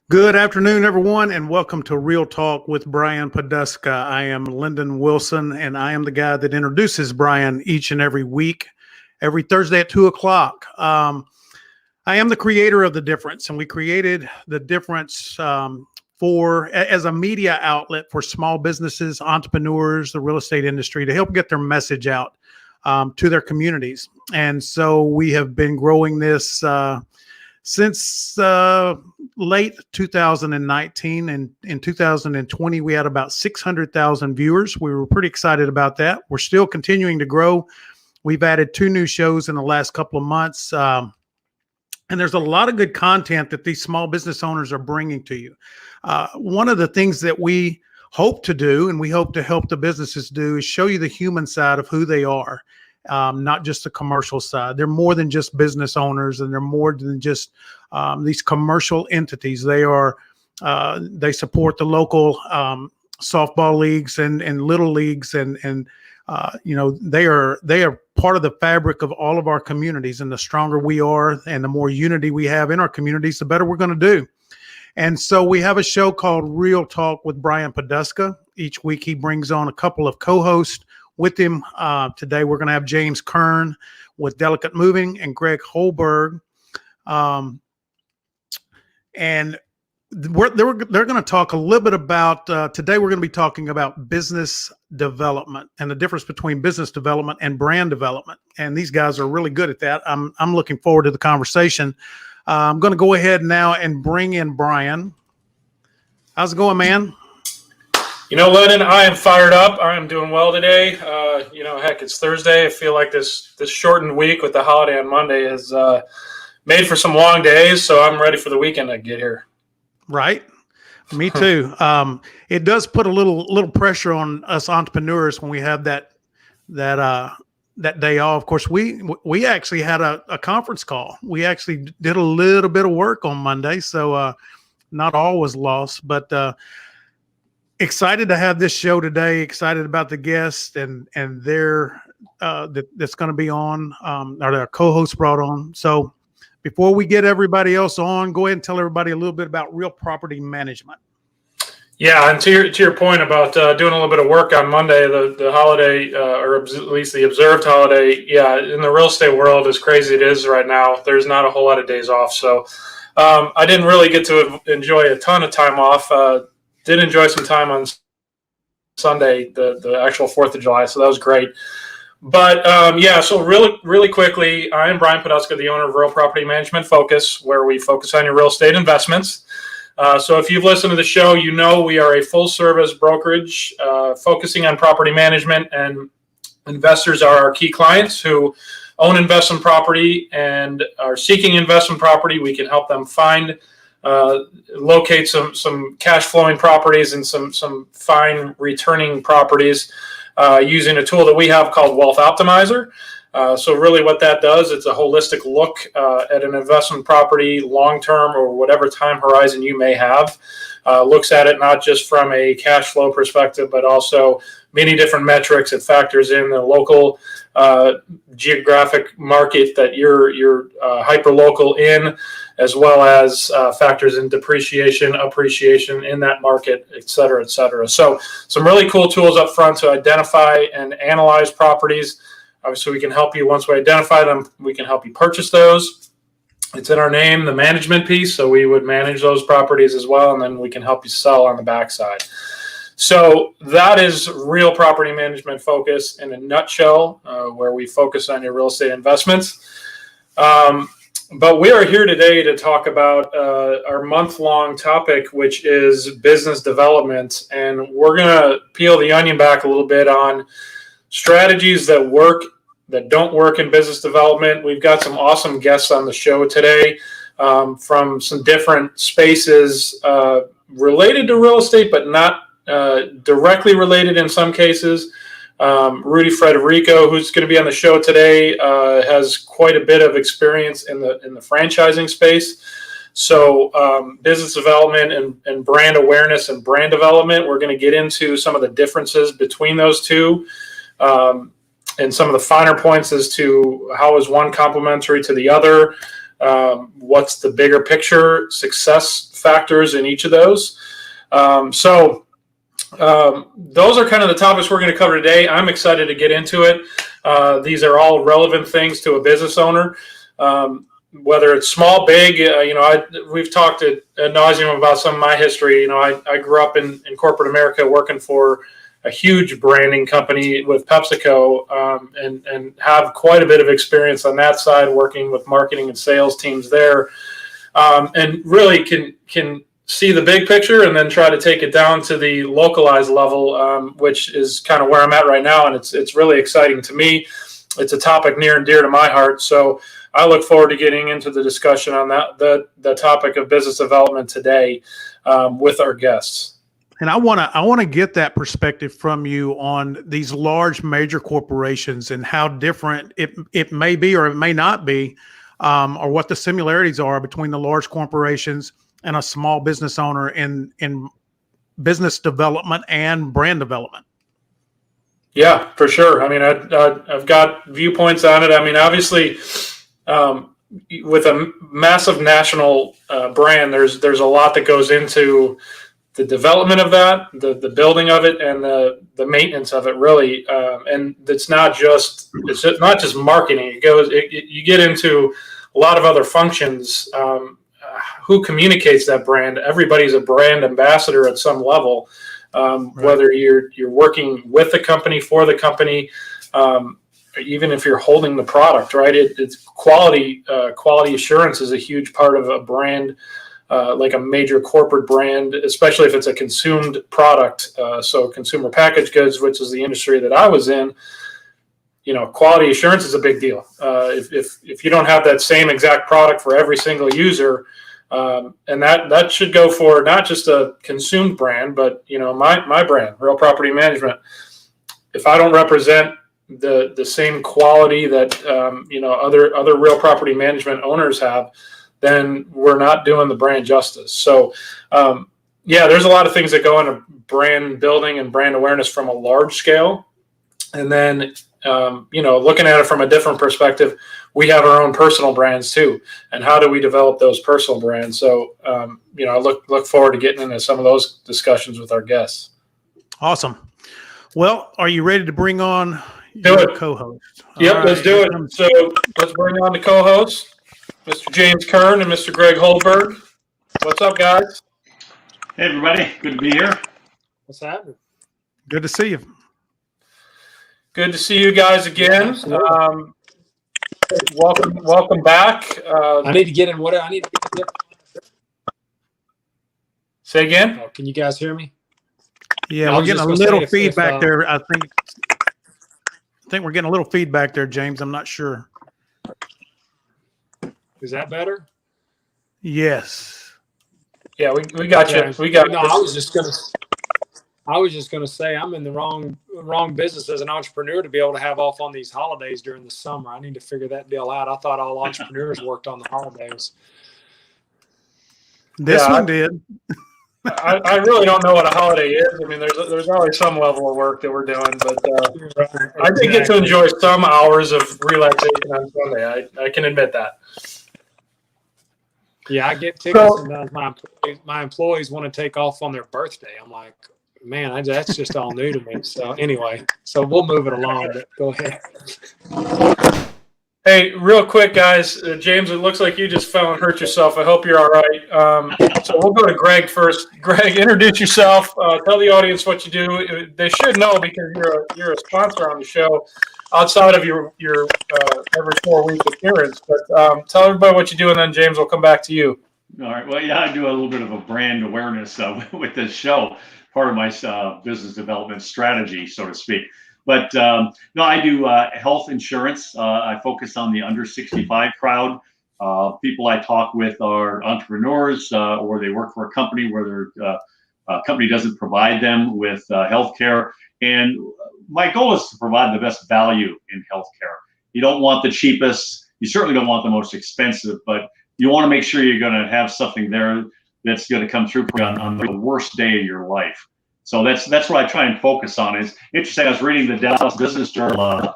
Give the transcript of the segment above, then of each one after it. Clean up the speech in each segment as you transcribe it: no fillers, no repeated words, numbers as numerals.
Good afternoon, everyone, and welcome to Real Talk with Brian Poduska. I am Lyndon Wilson, and I am the guy that introduces Brian each and every week, every Thursday at 2 o'clock. I am the creator of The Difference, and we created The Difference as a media outlet for small businesses, entrepreneurs, the real estate industry, to help get their message out to their communities. And so we have been growing this since late 2019, and in 2020 we had about 600,000 viewers. We were pretty excited about that. We're still continuing to grow. We've added 2 new shows in the last couple of months, and there's a lot of good content that these small business owners are bringing to you. One of the things that we hope to do, and we hope to help the businesses do, is show you the human side of who they are. Not just the commercial side. They're more than just business owners, and they're more than just these commercial entities. They support the local softball leagues and little leagues, and they are part of the fabric of all of our communities. And the stronger we are, and the more unity we have in our communities, the better we're going to do. And so we have a show called Real Talk with Brian Poduska. Each week he brings on a couple of co-hosts with him. Today we're going to have James Kern with Delicate Moving and Greg Holdburg. And they're going to talk a little bit about, today we're going to be talking about business development and the difference between business development and brand development. And these guys are really good at that. I'm looking forward to the conversation. I'm going to go ahead now and bring in Brian. How's it going, man? Lennon, I am fired up. I am doing well today. Heck, it's Thursday. I feel like this shortened week with the holiday on Monday is made for some long days, so I'm ready for the weekend to get here. Right. Me too. It does put a little pressure on us entrepreneurs when we have that day off. Of course, we actually had a conference call. We actually did a little bit of work on Monday, so not all was lost, but excited to have this show today. Excited about the guest and their that's going to be on, or their co-host brought on. So before we get everybody else on, go ahead and tell everybody a little bit about Real Property Management. Yeah, and to your point about doing a little bit of work on Monday, the holiday, or at least the observed holiday, yeah, in the real estate world, as crazy it is right now, there's not a whole lot of days off. So I didn't really get to enjoy a ton of time off. Did enjoy some time on Sunday, the actual 4th of July, so that was great. But so really quickly, I am Brian Poduska, the owner of Real Property Management Focus, where we focus on your real estate investments. So if you've listened to the show, you know we are a full-service brokerage focusing on property management, and investors are our key clients who own investment property and are seeking investment property. We can help them find locate some cash flowing properties and some fine returning properties using a tool that we have called Wealth Optimizer. So really what that does, it's a holistic look at an investment property long-term or whatever time horizon you may have. Looks at it not just from a cash flow perspective, but also many different metrics. It factors in the local geographic market that you're hyper local in, as well as factors in depreciation, appreciation in that market, et cetera, et cetera. So some really cool tools up front to identify and analyze properties. Obviously, we can help you once we identify them. We can help you purchase those. It's in our name, the management piece, so we would manage those properties as well, and then we can help you sell on the backside. So that is Real Property Management Focus in a nutshell, where we focus on your real estate investments. But we are here today to talk about our month-long topic, which is business development, and we're going to peel the onion back a little bit on strategies that work, that don't work in business development. We've got some awesome guests on the show today from some different spaces related to real estate, but not directly related in some cases. Rudy Frederico, who's going to be on the show today, has quite a bit of experience in the franchising space. So business development and brand awareness and brand development, we're going to get into some of the differences between those two. And some of the finer points as to how is one complementary to the other. what's the bigger picture success factors in each of those. Those are kind of the topics we're going to cover today. I'm excited to get into it. These are all relevant things to a business owner, whether it's small, big. We've talked ad nauseum about some of my history. I grew up in corporate America working for a huge branding company with PepsiCo, and have quite a bit of experience on that side, working with marketing and sales teams there, and really can see the big picture and then try to take it down to the localized level, which is kind of where I'm at right now. And it's really exciting to me. It's a topic near and dear to my heart. So I look forward to getting into the discussion on the topic of business development today, with our guests. And I want to get that perspective from you on these large major corporations and how different it may be or it may not be, or what the similarities are between the large corporations and a small business owner in business development and brand development. Yeah, for sure. I mean, I've got viewpoints on it. I mean, obviously, with a massive national brand, there's a lot that goes into the development of that, the building of it, and the maintenance of it, really. And it's not just marketing. You get into a lot of other functions. Who communicates that brand? Everybody's a brand ambassador at some level, right. Whether you're working with the company, for the company, even if you're holding the product, right? It's quality assurance is a huge part of a brand, like a major corporate brand, especially if it's a consumed product. So consumer packaged goods, which is the industry that I was in, quality assurance is a big deal. If you don't have that same exact product for every single user, and that should go for not just a consumed brand, but my brand, Real Property Management. If I don't represent the same quality that other real property management owners have, then we're not doing the brand justice. So there's a lot of things that go into brand building and brand awareness from a large scale, and then looking at it from a different perspective, we have our own personal brands too. And how do we develop those personal brands? So, I look forward to getting into some of those discussions with our guests. Awesome. Well, are you ready to bring on your co-host? Yep, right, let's do it. So let's bring on the co-hosts, Mr. James Kern and Mr. Greg Holdburg. What's up, guys? Hey, everybody. Good to be here. What's happening? Good to see you. Good to see you guys again. Welcome back. I need to get in. Say again? Oh, can you guys hear me? Yeah, we're getting a little feedback there. I think we're getting a little feedback there, James. I'm not sure. Is that better? Yes. Yeah, we got you. We got. No, I was just gonna say I'm in the wrong business as an entrepreneur to be able to have off on these holidays during the summer. I need to figure that deal out. I thought all entrepreneurs worked on the holidays. This one did. I really don't know what a holiday is. I mean, there's always some level of work that we're doing, but I did get to enjoy some hours of relaxation on Sunday. I can admit that. Yeah, I get tickets, and my employees want to take off on their birthday. I'm like, man, that's just all new to me. So anyway, we'll move it along. But go ahead. Hey, real quick, guys. James, it looks like you just fell and hurt yourself. I hope you're all right. So we'll go to Greg first. Greg, introduce yourself. Tell the audience what you do. They should know because you're a sponsor on the show outside of your every 4-week appearance. But tell everybody what you do, and then James will come back to you. All right. Well, yeah, I do a little bit of a brand awareness with this show, part of my business development strategy, so to speak. But no, I do health insurance. I focus on the under 65 crowd. People I talk with are entrepreneurs, or they work for a company where their company doesn't provide them with health care. And my goal is to provide the best value in healthcare. You don't want the cheapest. You certainly don't want the most expensive, but you want to make sure you're going to have something there that's going to come through on the worst day of your life. So that's what I try and focus on. It's interesting. I was reading the Dallas Business Journal. I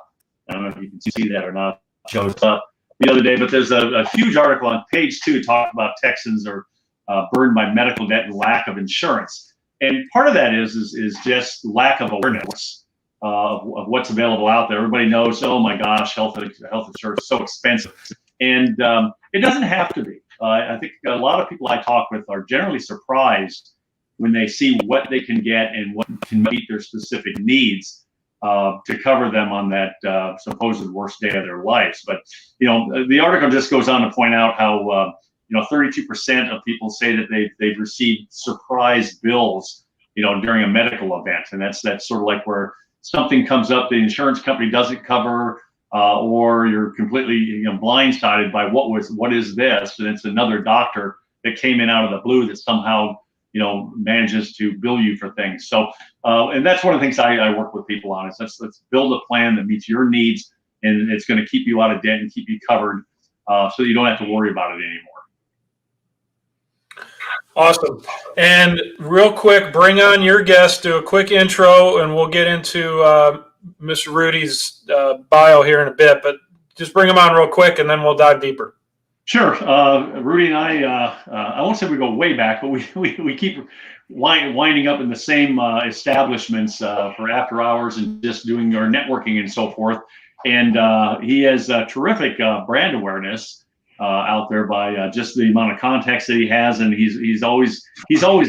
don't know if you can see that or not. Shows up. the other day, but there's a huge article on page 2 talking about Texans are burdened by medical debt and lack of insurance. And part of that is just lack of awareness of what's available out there. Everybody knows, oh my gosh, health insurance is so expensive. And it doesn't have to be. I think a lot of people I talk with are generally surprised when they see what they can get and what can meet their specific needs to cover them on that supposed worst day of their lives. But, the article just goes on to point out how, 32% of people say that they've received surprise bills, during a medical event. And that's sort of like where something comes up the insurance company doesn't cover, or you're completely blindsided by what is this, and it's another doctor that came in out of the blue that somehow manages to bill you for things. So and that's one of the things I work with people on is let's build a plan that meets your needs, and it's going to keep you out of debt and keep you covered, so you don't have to worry about it anymore. Awesome. And real quick, bring on your guest, do a quick intro, and we'll get into Mr. Rudy's bio here in a bit, but just bring him on real quick and then we'll dive deeper. Sure. Rudy and I won't say we go way back, but we keep winding up in the same establishments for after hours and just doing our networking and so forth. And he has terrific brand awareness out there by just the amount of contacts that he has, and he's always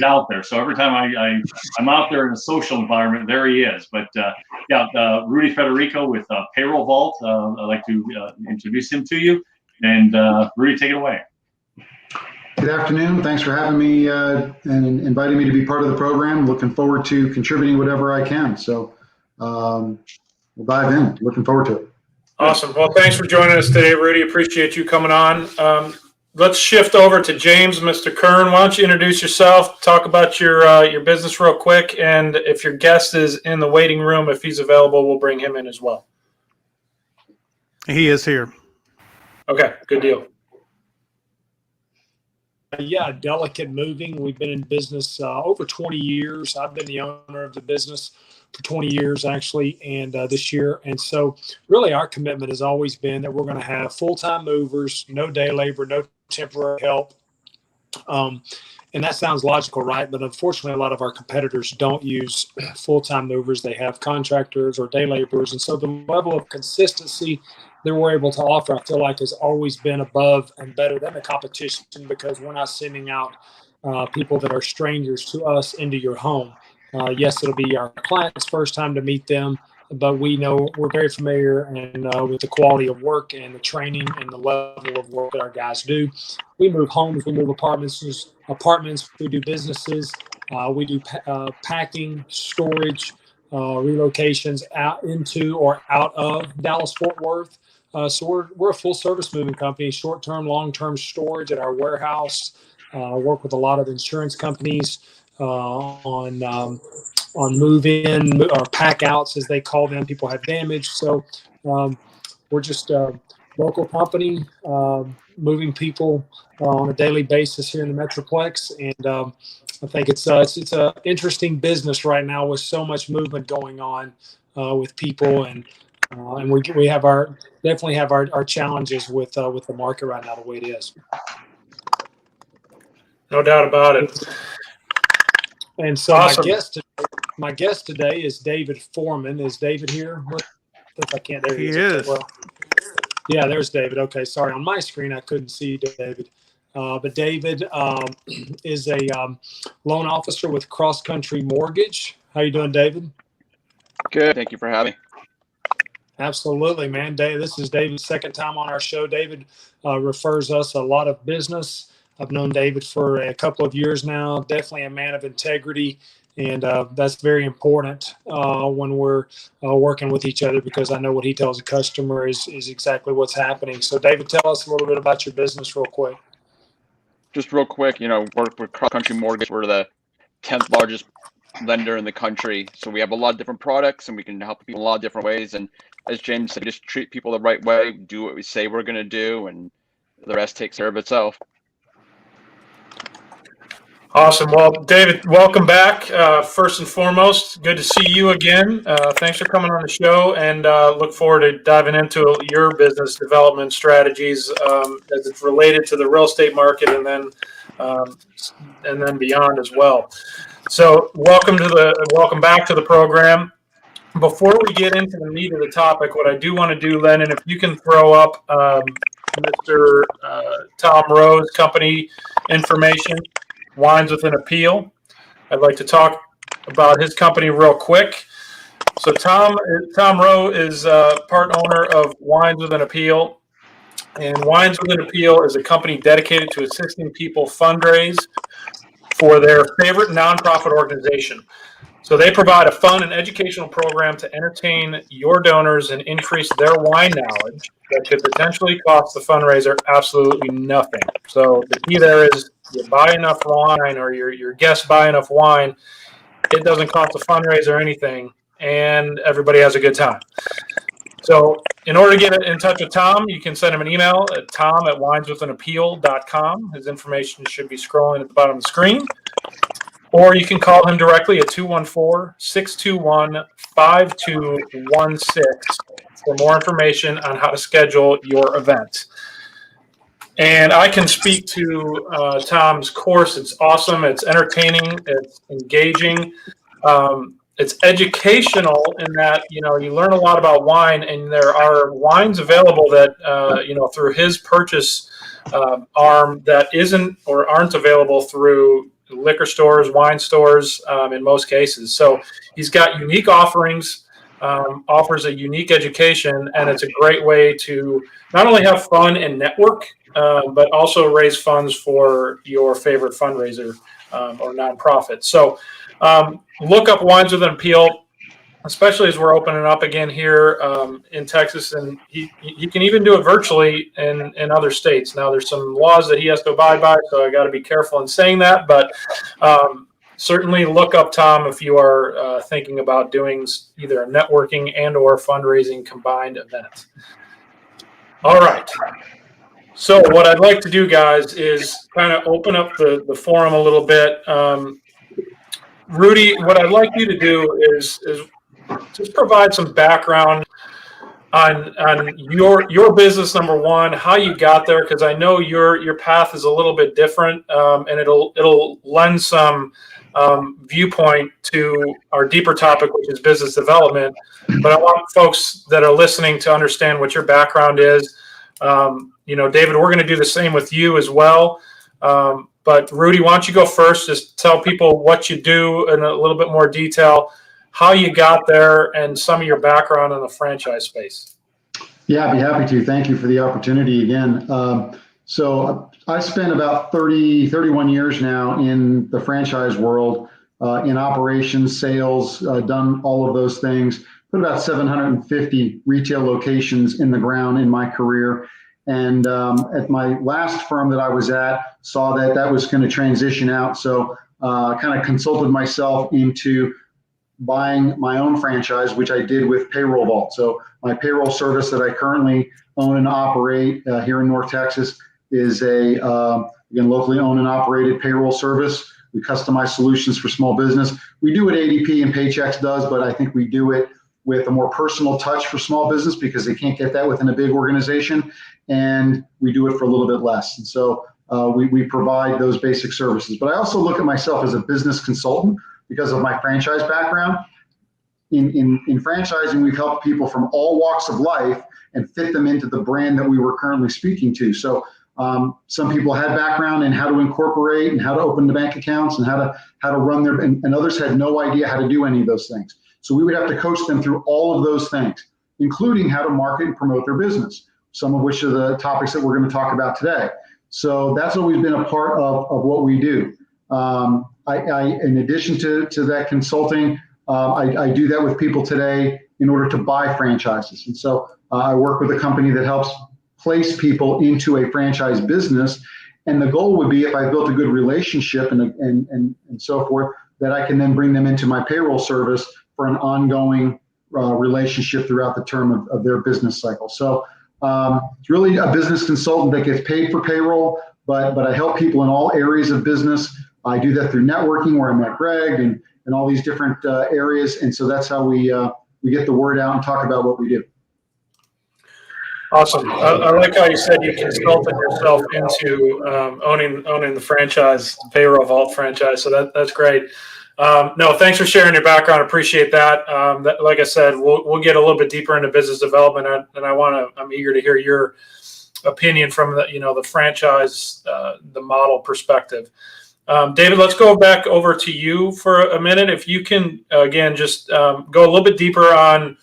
out there. So every time I'm out there in a social environment, there he is. But Rudy Federico with Payroll Vault. I'd like to introduce him to you, and Rudy, take it away. Good afternoon. Thanks for having me and inviting me to be part of the program. Looking forward to contributing whatever I can. So we'll dive in. Looking forward to it. Awesome. Well, thanks for joining us today, Rudy. Appreciate you coming on. Let's shift over to James, Mr. Kern. Why don't you introduce yourself, talk about your business real quick, and if your guest is in the waiting room, if he's available, we'll bring him in as well. He is here. Okay, good deal. Delicate Moving. We've been in business over 20 years. I've been the owner of the business for 20 years, actually, and this year. And so really our commitment has always been that we're going to have full-time movers, no day labor, no temporary help. And that sounds logical, right? But unfortunately, a lot of our competitors don't use full-time movers. They have contractors or day laborers. And so the level of consistency that we're able to offer, I feel like, has always been above and better than the competition, because we're not sending out people that are strangers to us into your home. Yes, it'll be our client's first time to meet them, but we know we're very familiar and with the quality of work and the training and the level of work that our guys do. We move homes, we move apartments, we do businesses, we do packing, storage, relocations out into or out of Dallas-Fort Worth. So we're a full service moving company, short-term, long-term storage at our warehouse. Work with a lot of insurance companies on move-in or pack-outs, as they call them. People have damage. So we're just a local company moving people on a daily basis here in the Metroplex. And I think it's an interesting business right now with so much movement going on with people. And we have definitely have our challenges with the market right now, the way it is. No doubt about it. And so awesome. my guest today is David Foreman. Is David here? If I can't, there he is. Well, yeah, there's David. Okay, sorry. On my screen, I couldn't see David. But David is a loan officer with Cross Country Mortgage. How you doing, David? Good. Thank you for having me. Absolutely, man. This is David's second time on our show. David refers us a lot of business. I've known David for a couple of years now. Definitely a man of integrity, and that's very important when we're working with each other, because I know what he tells a customer is exactly what's happening. So, David, tell us a little bit about your business real quick. Just real quick, work with Cross Country Mortgage. We're the 10th largest lender in the country. So we have a lot of different products, and we can help people in a lot of different ways. And as James said, we just treat people the right way, do what we say we're going to do, and the rest takes care of itself. Awesome. Well, David, welcome back. First and foremost, good to see you again. Thanks for coming on the show, and look forward to diving into your business development strategies as it's related to the real estate market, and then beyond as well. So, welcome back to the program. Before we get into the meat of the topic, what I do want to do, Lennon, if you can throw up Mr. Tom Rowe's company information. Wines with an Appeal. I'd like to talk about his company real quick. So Tom Rowe is part owner of Wines with an Appeal, and Wines with an Appeal is a company dedicated to assisting people fundraise for their favorite nonprofit organization. So they provide a fun and educational program to entertain your donors and increase their wine knowledge that could potentially cost the fundraiser absolutely nothing. So the key there is you buy enough wine, or your guests buy enough wine, it doesn't cost the fundraiser anything, and everybody has a good time. So in order to get in touch with Tom, you can send him an email at tom@wineswithanappeal.com. His information should be scrolling at the bottom of the screen. Or you can call him directly at 214-621-5216 for more information on how to schedule your event. And I can speak to Tom's course. It's awesome. It's entertaining. It's engaging. It's educational in that, you learn a lot about wine, and there are wines available that, through his purchase arm that isn't or aren't available through liquor stores, wine stores, in most cases. So he's got unique offerings, offers a unique education, and it's a great way to not only have fun and network, but also raise funds for your favorite fundraiser or nonprofit. So look up Wines with an Appeal, especially as we're opening up again here in Texas, and he can even do it virtually in other states. Now, there's some laws that he has to abide by, so I got to be careful in saying that, but certainly look up Tom if you are thinking about doing either a networking and or fundraising combined event. All right. So what I'd like to do, guys, is kind of open up the forum a little bit. Rudy, what I'd like you to do is just provide some background on your business, number one, how you got there, because I know your path is a little bit different, and it'll lend some viewpoint to our deeper topic, which is business development. But I want folks that are listening to understand what your background is. David, we're going to do the same with you as well. But Rudy, why don't you go first? Just tell people what you do in a little bit more detail, how you got there, and some of your background in the franchise space. Yeah, I'd be happy to. Thank you for the opportunity again. So I spent about 31 years now in the franchise world, in operations, sales, done all of those things, put about 750 retail locations in the ground in my career. And at my last firm that I was at, saw that was going to transition out. So kind of consulted myself into buying my own franchise, which I did with Payroll Vault. So my payroll service that I currently own and operate here in North Texas is a, again, locally owned and operated payroll service. We customize solutions for small business. We do what ADP and Paychex does, but I think we do it with a more personal touch for small business because they can't get that within a big organization, and we do it for a little bit less. And so we provide those basic services. But I also look at myself as a business consultant because of my franchise background. In franchising, we've helped people from all walks of life and fit them into the brand that we were currently speaking to. So some people had background in how to incorporate and how to open the bank accounts and how to run their, and others had no idea how to do any of those things. So we would have to coach them through all of those things, including how to market and promote their business, some of which are the topics that we're going to talk about today. So that's always been a part of what we do. In addition to that consulting, I do that with people today in order to buy franchises. And so I work with a company that helps place people into a franchise business. And the goal would be, if I built a good relationship and so forth, that I can then bring them into my payroll service for an ongoing relationship throughout the term of their business cycle. So it's really a business consultant that gets paid for payroll, but I help people in all areas of business I do that through networking, where I met Greg and all these different areas. And so that's how we get the word out and talk about what we do. Awesome. I like how you said you consulted yourself into owning the franchise, Payroll Vault franchise. So that's great. No, thanks for sharing your background. Appreciate that. Like I said, we'll get a little bit deeper into business development, and I'm eager to hear your opinion from the franchise, the model perspective. David, let's go back over to you for a minute. If you can, again, just go a little bit deeper on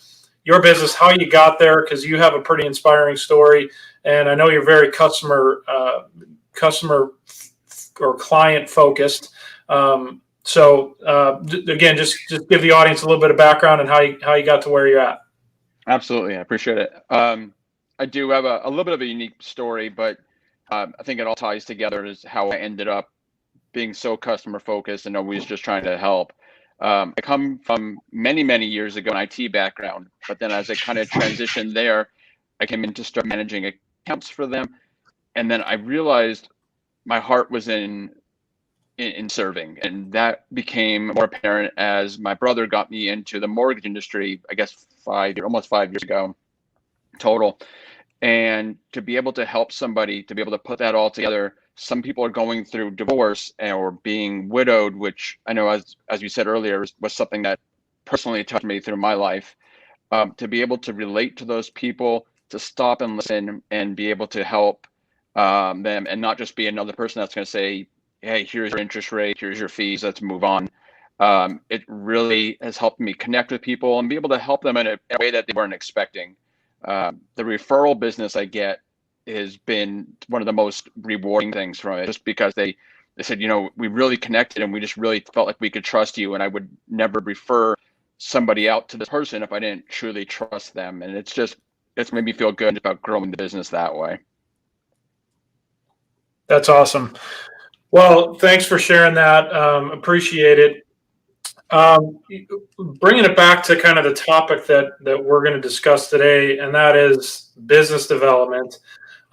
your business, how you got there, because you have a pretty inspiring story, and I know you're very customer or client focused. So again, just give the audience a little bit of background and how you got to where you're at. Absolutely, I appreciate it. I do have a little bit of a unique story, but I think it all ties together is how I ended up being so customer focused and always just trying to help. I come from many years ago an IT background, but then as I kind of transitioned there, I came in to start managing accounts for them, and then I realized my heart was in serving, and that became more apparent as my brother got me into the mortgage industry, I guess almost 5 years ago total. And to be able to help somebody, to be able to put that all together. Some people are going through divorce or being widowed, which I know, as you said earlier, was something that personally touched me through my life. To be able to relate to those people, to stop and listen and be able to help them, and not just be another person that's going to say, hey, here's your interest rate, here's your fees, let's move on. It really has helped me connect with people and be able to help them in a way that they weren't expecting. The referral business I get has been one of the most rewarding things from it, just because they said, we really connected and we just really felt like we could trust you, and I would never refer somebody out to this person if I didn't truly trust them. And it's made me feel good about growing the business that way. That's awesome. Well, thanks for sharing that. Appreciate it. Bringing it back to kind of the topic that we're going to discuss today, and that is business development.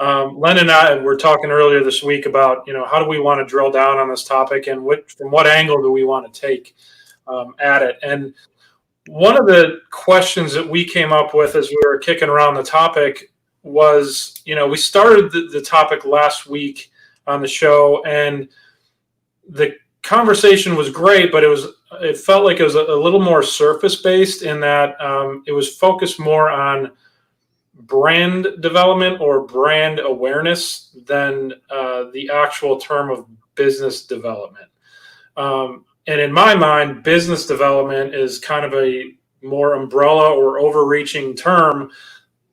Len and I were talking earlier this week about, how do we want to drill down on this topic, and from what angle do we want to take at it? And one of the questions that we came up with as we were kicking around the topic was, we started the topic last week on the show, and the conversation was great, but it felt like it was a little more surface based in that it was focused more on brand development or brand awareness than the actual term of business development. And in my mind, business development is kind of a more umbrella or overreaching term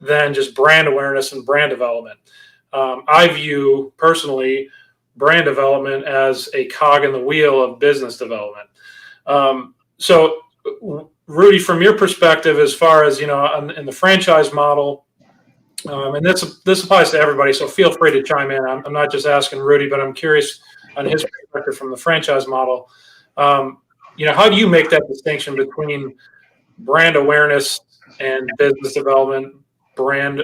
than just brand awareness and brand development. I view personally brand development as a cog in the wheel of business development. So Rudy, from your perspective, as far as, in the franchise model, and this applies to everybody, so feel free to chime in. I'm not just asking Rudy, but I'm curious on his perspective from the franchise model. How do you make that distinction between brand awareness and business development, brand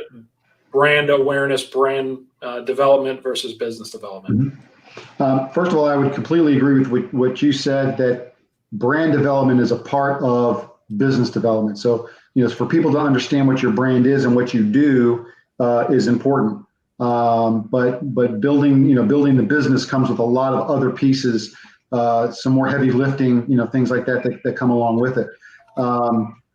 awareness, brand development versus business development? First of all, I would completely agree with what you said, that brand development is a part of business development. So, for people to understand what your brand is and what you do is important. But building the business comes with a lot of other pieces, some more heavy lifting, things like that come along with it.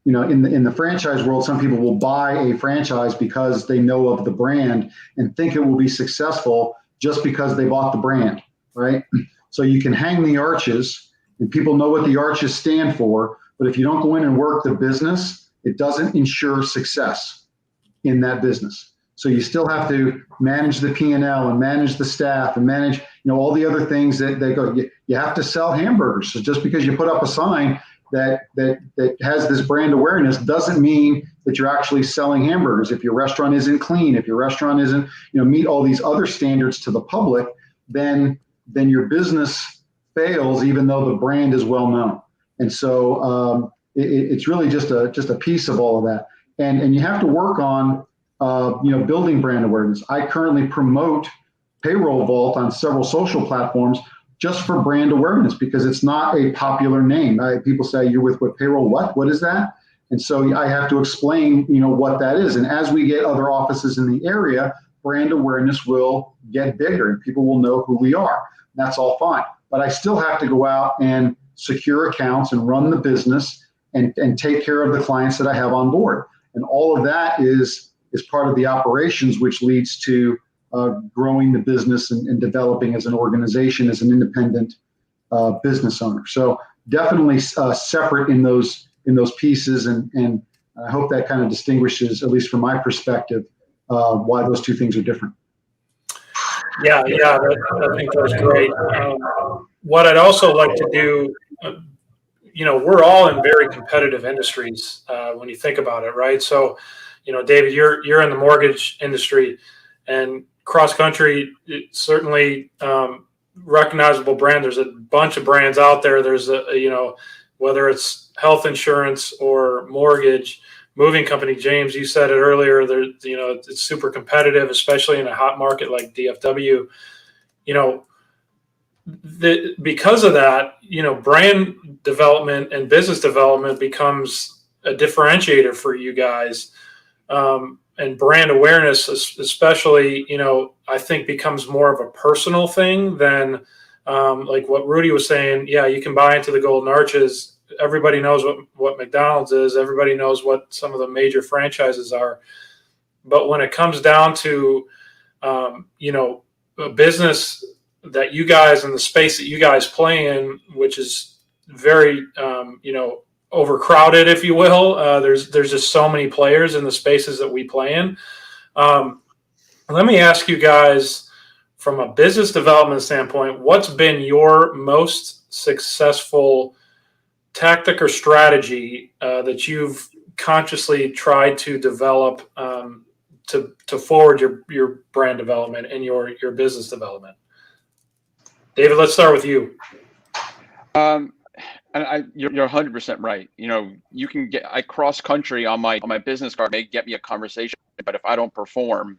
In the franchise world, some people will buy a franchise because they know of the brand and think it will be successful just because they bought the brand, right? So you can hang the arches and people know what the arches stand for, but if you don't go in and work the business, it doesn't ensure success in that business. So you still have to manage the P&L and manage the staff and manage, all the other things that go. You have to sell hamburgers. So just because you put up a sign that has this brand awareness doesn't mean that you're actually selling hamburgers. If your restaurant isn't clean, if your restaurant isn't, meet all these other standards to the public, then your business fails, even though the brand is well known. And so it's really just a piece of all of that. And you have to work on building brand awareness. I currently promote Payroll Vault on several social platforms, just for brand awareness, because it's not a popular name. People say, you're with what payroll? What is that? And so I have to explain, what that is. And as we get other offices in the area, brand awareness will get bigger and people will know who we are. That's all fine. But I still have to go out and secure accounts and run the business and take care of the clients that I have on board. And all of that is part of the operations, which leads to growing the business and developing as an organization, as an independent business owner. So definitely separate in those pieces, and I hope that kind of distinguishes, at least from my perspective, why those two things are different. Yeah, I think that's great. What I'd also like to do, we're all in very competitive industries when you think about it, right? So, David, you're in the mortgage industry, and cross country, certainly recognizable brand. There's a bunch of brands out there. There's whether it's health insurance or mortgage, moving company. James, you said it earlier. It's super competitive, especially in a hot market like DFW. Because of that, brand development and business development becomes a differentiator for you guys. And brand awareness, especially, I think becomes more of a personal thing than like what Rudy was saying. Yeah, you can buy into the Golden Arches. Everybody knows what McDonald's is. Everybody knows what some of the major franchises are. But when it comes down to, a business that you guys, in the space that you guys play in, which is very, overcrowded, if you will. There's just so many players in the spaces that we play in. Let me ask you guys, from a business development standpoint, what's been your most successful tactic or strategy that you've consciously tried to develop to forward your brand development and your business development? David, let's start with you. And you're 100% right. You can I cross country on my business card may get me a conversation, but if I don't perform,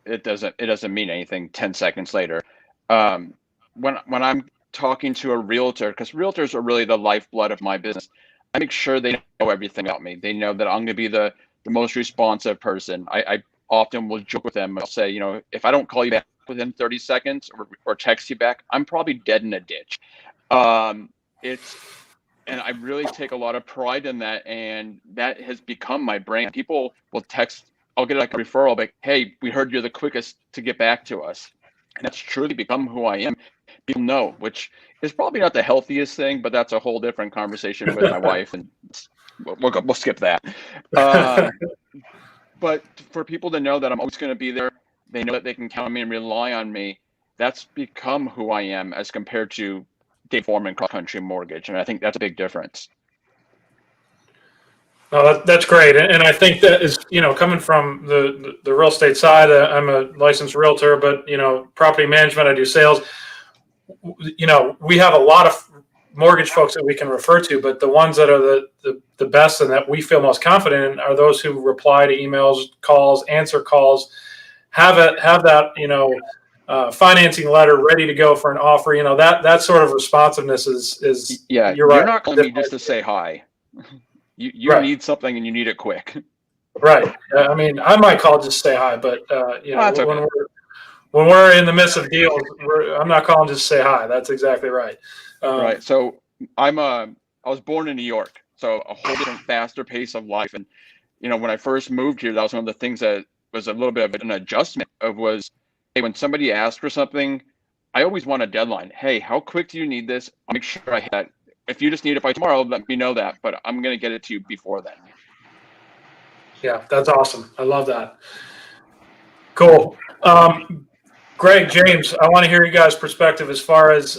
it doesn't mean anything 10 seconds later. When I'm talking to a realtor, because realtors are really the lifeblood of my business, I make sure they know everything about me. They know that I'm going to be the most responsive person. I often will joke with them. I'll say, if I don't call you back within 30 seconds or text you back, I'm probably dead in a ditch. And I really take a lot of pride in that, and that has become my brand. People will text, I'll get like a referral, like, hey, we heard you're the quickest to get back to us. And that's truly become who I am. People know, which is probably not the healthiest thing, but that's a whole different conversation with my wife, and we'll skip that. But for people to know that I'm always going to be there, they know that they can count on me and rely on me. That's become who I am as compared to Dave Foreman cross country mortgage, and I think that's a big difference. No, that's great, and I think that is coming from the real estate side. I'm a licensed realtor, but property management, I do sales. We have a lot of mortgage folks that we can refer to, but the ones that are the best and that we feel most confident in are those who reply to emails, calls, answer calls, have that financing letter ready to go for an offer. That sort of responsiveness is yeah. You're right. Not calling me just to say hi. You right. Need something and you need it quick. Right. I mean, I might call just to say hi, but okay. when we're in the midst of deals, I'm not calling just to say hi. That's exactly right. Right. So I was born in New York, so a whole different, faster pace of life. And when I first moved here, that was one of the things that was a little bit of an adjustment. Hey, when somebody asks for something, I always want a deadline. Hey, how quick do you need this? I'll make sure I hit that. If you just need it by tomorrow, let me know that. But I'm going to get it to you before then. Yeah, that's awesome. I love that. Cool. Greg, James, I want to hear you guys' perspective as far as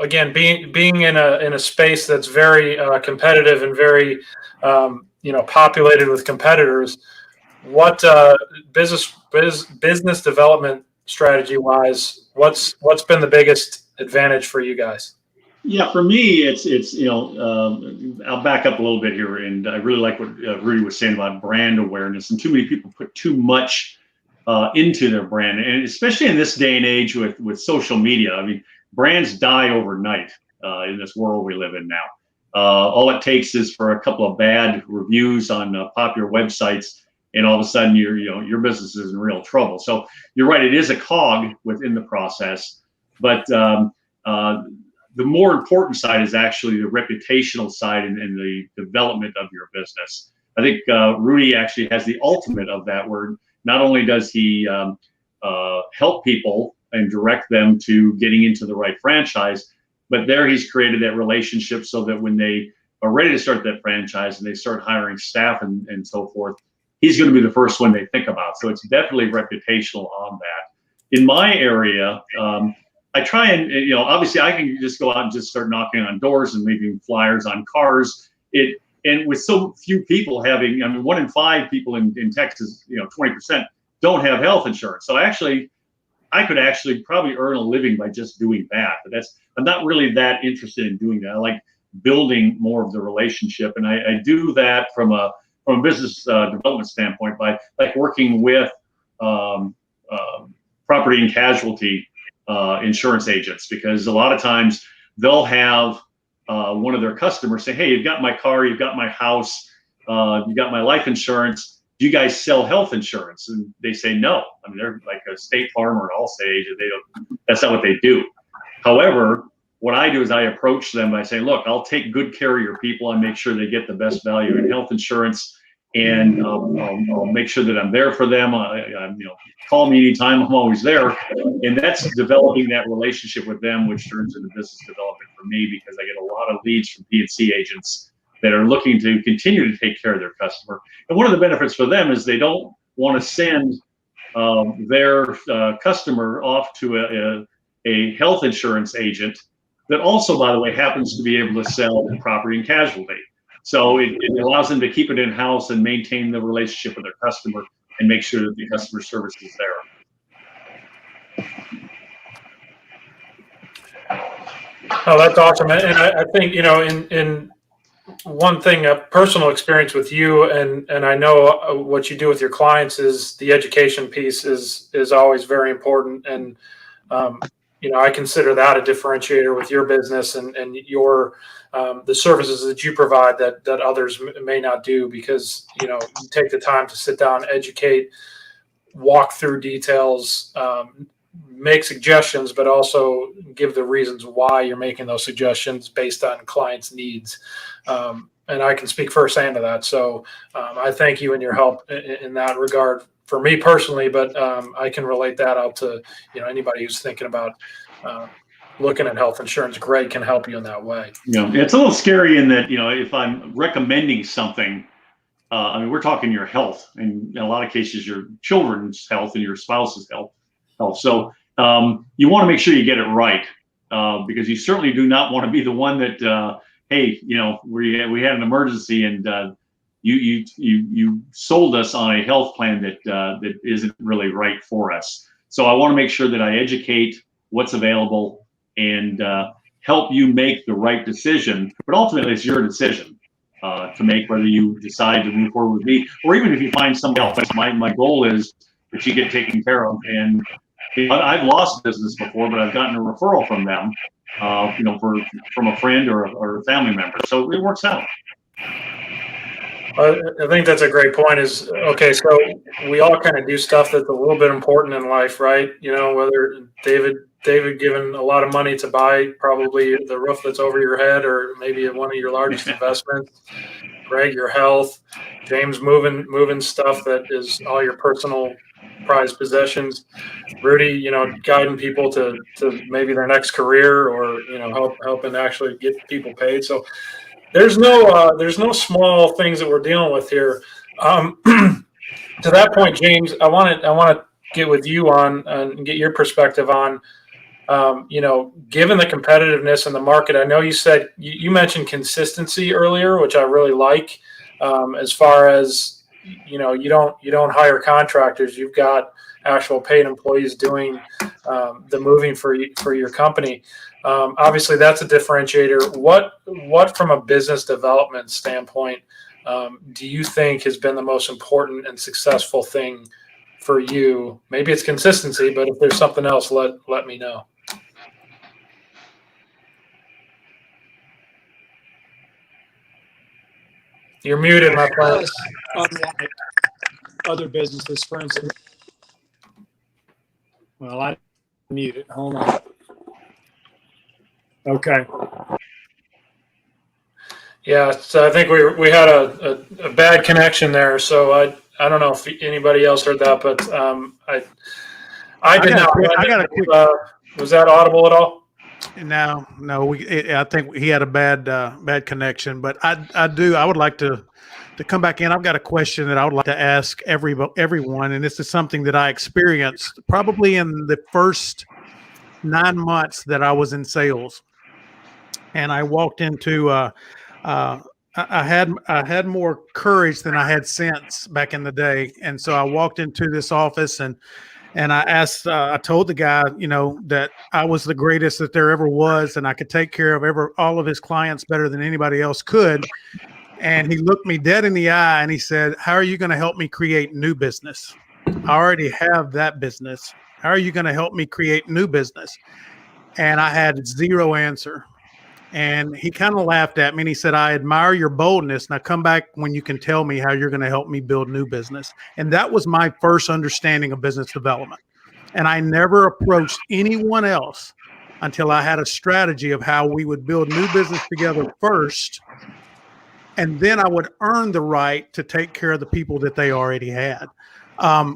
again, being in a space that's very competitive and very populated with competitors. What business development strategy wise, what's been the biggest advantage for you guys? Yeah, for me, it's I'll back up a little bit here, and I really like what Rudy was saying about brand awareness. And too many people put too much into their brand, and especially in this day and age with social media. I mean, brands die overnight in this world we live in now. All it takes is for a couple of bad reviews on popular websites, and all of a sudden your business is in real trouble. So you're right, it is a cog within the process, but the more important side is actually the reputational side and the development of your business. I think Rudy actually has the ultimate of that, where not only does he help people and direct them to getting into the right franchise, but there he's created that relationship so that when they are ready to start that franchise and they start hiring staff and so forth, he's going to be the first one they think about. So it's definitely reputational on that. In my area, I try and, obviously I can just go out and just start knocking on doors and leaving flyers on cars. And with so few people having, 1 in 5 people in Texas, 20% don't have health insurance. So I could actually probably earn a living by just doing that. But I'm not really that interested in doing that. I like building more of the relationship, and I do that from a business development standpoint by like working with property and casualty insurance agents, because a lot of times they'll have one of their customers say, "Hey, you've got my car, you've got my house, you got my life insurance. Do you guys sell health insurance?" And they say no. They're like a State Farm or an Allstate agent. That's not what they do. However, what I do is I approach them by saying, "Look, I'll take good care of your people and make sure they get the best value in health insurance, and I'll make sure that I'm there for them. Call me anytime. I'm always there." And that's developing that relationship with them, which turns into business development for me, because I get a lot of leads from P&C agents that are looking to continue to take care of their customer. And one of the benefits for them is they don't want to send their customer off to a health insurance agent that also, by the way, happens to be able to sell property and casualty. So it allows them to keep it in-house and maintain the relationship with their customer and make sure that the customer service is there. Oh, that's awesome. And I think, in one thing, a personal experience with you, and I know what you do with your clients, is the education piece is always very important. And, I consider that a differentiator with your business and your, the services that you provide that others may not do, because, you take the time to sit down, educate, walk through details, make suggestions, but also give the reasons why you're making those suggestions based on clients' needs. And I can speak firsthand to that. So I thank you and your help in that regard for me personally, but I can relate that out to, anybody who's thinking about looking at health insurance. Greg can help you in that way. It's a little scary in that, if I'm recommending something, we're talking your health, and in a lot of cases, your children's health and your spouse's health. So you want to make sure you get it right, because you certainly do not want to be the one that, hey, we had an emergency and you sold us on a health plan that isn't really right for us. So I want to make sure that I educate what's available and help you make the right decision. But ultimately, it's your decision to make, whether you decide to move forward with me, or even if you find somebody else. My goal is that you get taken care of. And I've lost business before, but I've gotten a referral from them, from a friend or a family member. So it works out. I think that's a great point. Is okay. So we all kind of do stuff that's a little bit important in life, right? Whether David giving a lot of money to buy probably the roof that's over your head, or maybe one of your largest investments. Greg, your health. James, moving stuff that is all your personal prized possessions. Rudy, guiding people to maybe their next career, or helping actually get people paid. So there's no small things that we're dealing with here. To that point, James, I want to get with you on and get your perspective on, given the competitiveness in the market. I know you said you mentioned consistency earlier, which I really like. As far as you don't hire contractors. You've got actual paid employees doing the moving for your company. Obviously, that's a differentiator. What from a business development standpoint do you think has been the most important and successful thing for you? Maybe it's consistency, but if there's something else, let me know. You're muted, my friend. Plus, unlike other businesses, for instance. Well, I muted. Hold on. Okay. Yeah, so I think we had a bad connection there. So I don't know if anybody else heard that, but I did not. I got a quick. Was that audible at all? No. I think he had a bad connection, but I would like to come back in. I've got a question that I would like to ask everyone, and this is something that I experienced probably in the first 9 months that I was in sales, and I walked into. I had more courage than I had sense back in the day, and so I walked into this office and I asked. I told the guy, that I was the greatest that there ever was, and I could take care of all of his clients better than anybody else could. And he looked me dead in the eye and he said, "How are you going to help me create new business? I already have that business. How are you going to help me create new business?" And I had zero answer. And he kind of laughed at me and he said, "I admire your boldness. Now come back when you can tell me how you're going to help me build new business." And that was my first understanding of business development. And I never approached anyone else until I had a strategy of how we would build new business together first. And then I would earn the right to take care of the people that they already had.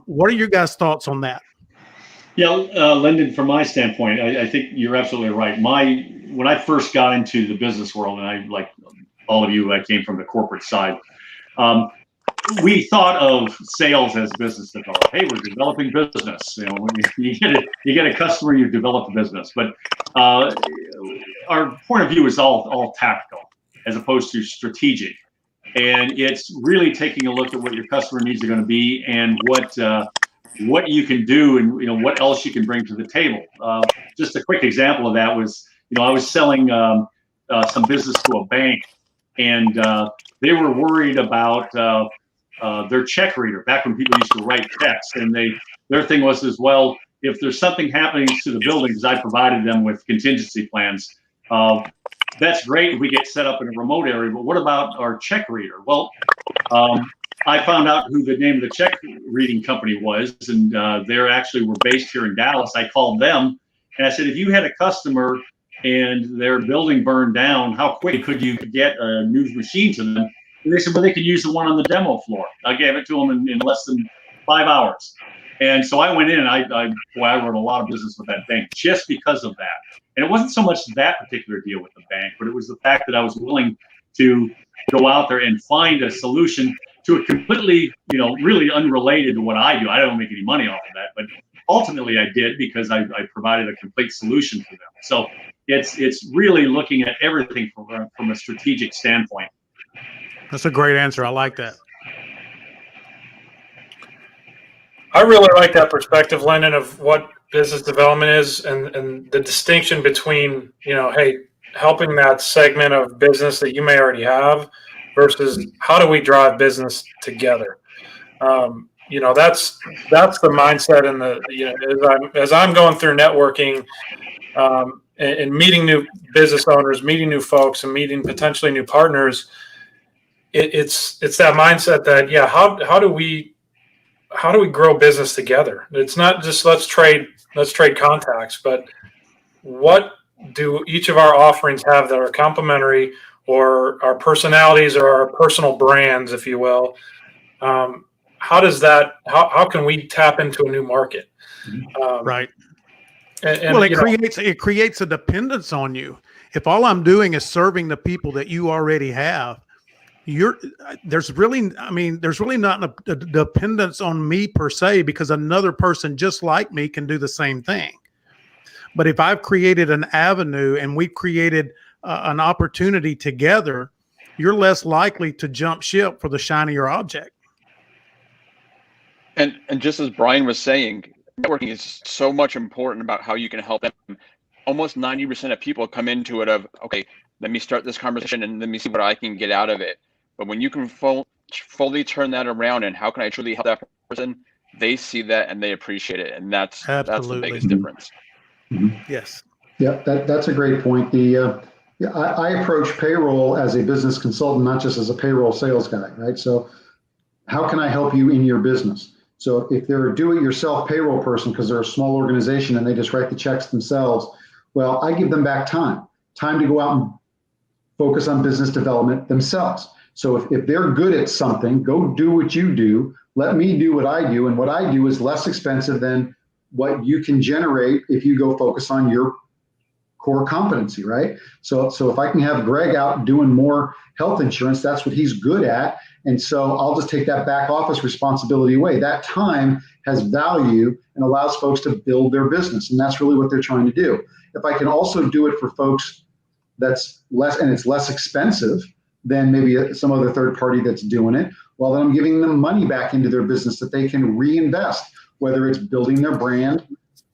What are your guys' thoughts on that? Yeah, Lyndon, from my standpoint, I think you're absolutely right. When I first got into the business world, and I, like all of you, I came from the corporate side. We thought of sales as business development. Hey, we're developing business. When you get a customer, you develop a business. But our point of view is all tactical as opposed to strategic, and it's really taking a look at what your customer needs are going to be and what you can do and what else you can bring to the table. Just a quick example of that was, I was selling some business to a bank, and they were worried about their check reader back when people used to write checks, and their thing was as well, if there's something happening to the building, because I provided them with contingency plans, that's great if we get set up in a remote area, but what about our check reader? Well, I found out who the name of the check reading company was, and they actually were based here in Dallas. I called them and I said, if you had a customer and their building burned down, how quick could you get a new machine to them? And they said, well, they could use the one on the demo floor. I gave it to them in less than 5 hours. And so I went in and I wrote a lot of business with that bank just because of that. And it wasn't so much that particular deal with the bank, but it was the fact that I was willing to go out there and find a solution to a completely, really unrelated to what I do. I don't make any money off of that, but ultimately I did because I provided a complete solution for them. So it's really looking at everything from a strategic standpoint. That's a great answer. I like that. I really like that perspective, Lyndon, of what business development is and the distinction between, hey, helping that segment of business that you may already have versus how do we drive business together. That's the mindset and as I'm going through networking and meeting new business owners, meeting new folks, and meeting potentially new partners. It's that mindset that how do we grow business together? It's not just let's trade contacts, but what do each of our offerings have that are complementary, or our personalities or our personal brands, if you will? How can we tap into a new market? Right. And well, it creates a dependence on you. If all I'm doing is serving the people that you already have, there's really not a dependence on me per se, because another person just like me can do the same thing. But if I've created an avenue and we've created an opportunity together, you're less likely to jump ship for the shinier object. And just as Brian was saying, networking is so much important about how you can help them. Almost 90% of people come into it of, okay, let me start this conversation and let me see what I can get out of it. But when you can fully turn that around and how can I truly help that person, they see that and they appreciate it. And that's the biggest difference. Yes. Yeah, that's a great point. The Yeah, I approach payroll as a business consultant, not just as a payroll sales guy, right? So how can I help you in your business? So if they're a do-it-yourself payroll person, because they're a small organization and they just write the checks themselves, well, I give them back time to go out and focus on business development themselves. So if they're good at something, go do what you do. Let me do what I do. And what I do is less expensive than what you can generate if you go focus on your core competency, right? So if I can have Greg out doing more health insurance, that's what he's good at. And so I'll just take that back office responsibility away. That time has value and allows folks to build their business. And that's really what they're trying to do. If I can also do it for folks that's less, and it's less expensive than maybe some other third party that's doing it, well, then I'm giving them money back into their business that they can reinvest, whether it's building their brand,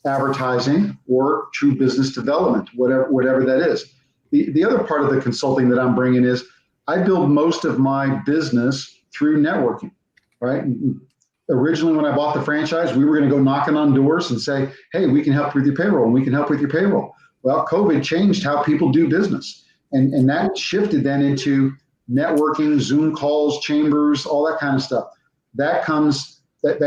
advertising, or true business development, whatever that is. The other part of the consulting that I'm bringing is I build most of my business through networking, right? Originally, when I bought the franchise, we were going to go knocking on doors and say, hey, we can help with your payroll and we can help with your payroll. Well, COVID changed how people do business. And that shifted then into networking, Zoom calls, chambers, all that kind of stuff. That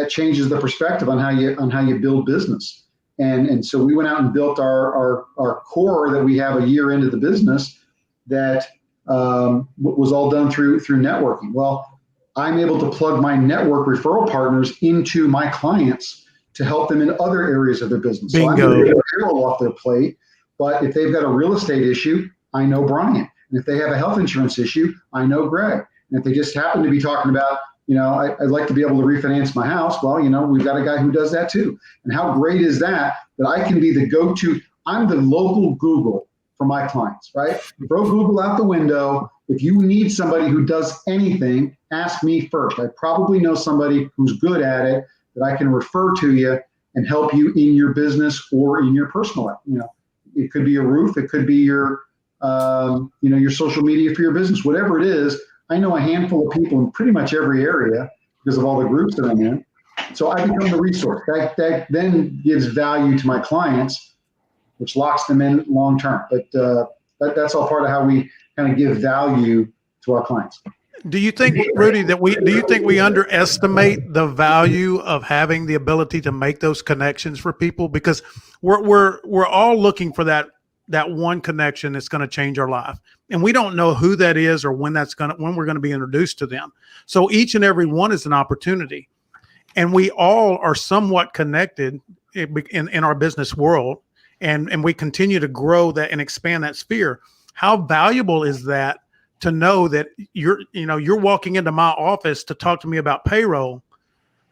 changes the perspective on how you build business. And so we went out and built our core that we have a year into the business that was all done through networking. Well, I'm able to plug my network referral partners into my clients to help them in other areas of their business. Bingo. So I'm going to get payroll off their plate, but if they've got a real estate issue, I know Brian. And if they have a health insurance issue, I know Greg. And if they just happen to be talking about, I'd like to be able to refinance my house, well, we've got a guy who does that too. And how great is that I can be the go-to, I'm the local Google for my clients, right? Throw Google out the window. If you need somebody who does anything, ask me first. I probably know somebody who's good at it that I can refer to you and help you in your business or in your personal life. It could be a roof, it could be your social media for your business, whatever it is. I know a handful of people in pretty much every area because of all the groups that I'm in. So I become the resource. That then gives value to my clients, which locks them in long term. But that's all part of how we kind of give value to our clients. Do you think, Rudy, we underestimate the value of having the ability to make those connections for people? Because we're all looking for that one connection that's going to change our life, and we don't know who that is or when we're going to be introduced to them. So each and every one is an opportunity, and we all are somewhat connected in our business world, and we continue to grow that and expand that sphere. How valuable is that to know that you're walking into my office to talk to me about payroll,